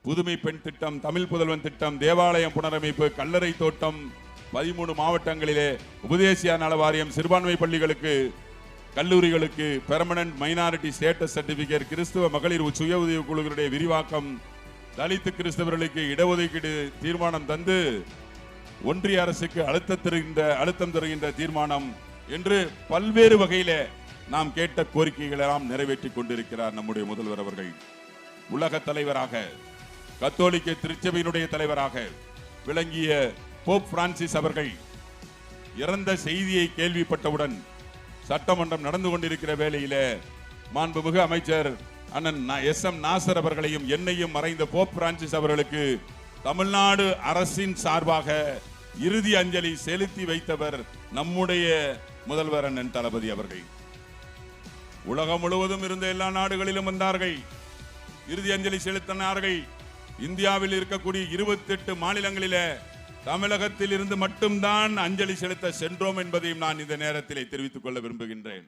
புதுமை பெண் திட்டம், தமிழ் புதல்வன் திட்டம், தேவாலயம் புனரமைப்பு, கல்லறை தோட்டம், 13 மாவட்டங்களிலே உபதேசியா நல வாரியம், சிறுபான்மை பள்ளிகளுக்கு, கல்லூரிகளுக்கு பெர்மனன்ட் மைனாரிட்டி ஸ்டேட்டஸ் சர்டிபிகேட், கிறிஸ்துவ மகளிர் சுய உதவி குழுக்களுடைய விரிவாக்கம், தலித்து கிறிஸ்தவர்களுக்கு இடஒதுக்கீடு தீர்மானம் தந்து ஒன்றிய அரசுக்கு அழுத்தம் தருகின்ற தீர்மானம் என்று பல்வேறு வகையிலே நாம் கேட்ட கோரிக்கைகள் எல்லாம் நிறைவேற்றி கொண்டிருக்கிறார் நம்முடைய முதல்வர் அவர்கள். உலக தலைவராக, கத்தோலிக்க திருச்சபையினுடைய தலைவராக விளங்கிய போப் பிரான்சிஸ் அவர்கள் இறந்த செய்தியை கேள்விப்பட்டவுடன் சட்டமன்றம் நடந்து கொண்டிருக்கிற வேளையிலே மாண்புமிகு அமைச்சர் அண்ணன் எஸ்.எம். நாசர் அவர்களையும் என்னையும் மறைந்த போப் பிரான்சிஸ் அவர்களுக்கு தமிழ்நாடு அரசின் சார்பாக இறுதி அஞ்சலி செலுத்தி வைத்தவர் நம்முடைய முதல்வர் அண்ணன் தளபதி அவர்கள். உலகம் முழுவதும் இருந்த எல்லா நாடுகளிலும் வந்தார்கள், இறுதி அஞ்சலி செலுத்தினார்கள். இந்தியாவில் இருக்கக்கூடிய 28 மாநிலங்களிலே தமிழகத்தில் இருந்து மட்டும்தான் அஞ்சலி செலுத்த சென்றோம் என்பதையும் நான் இந்த நேரத்தில் தெரிவித்துக் கொள்ள விரும்புகின்றேன்.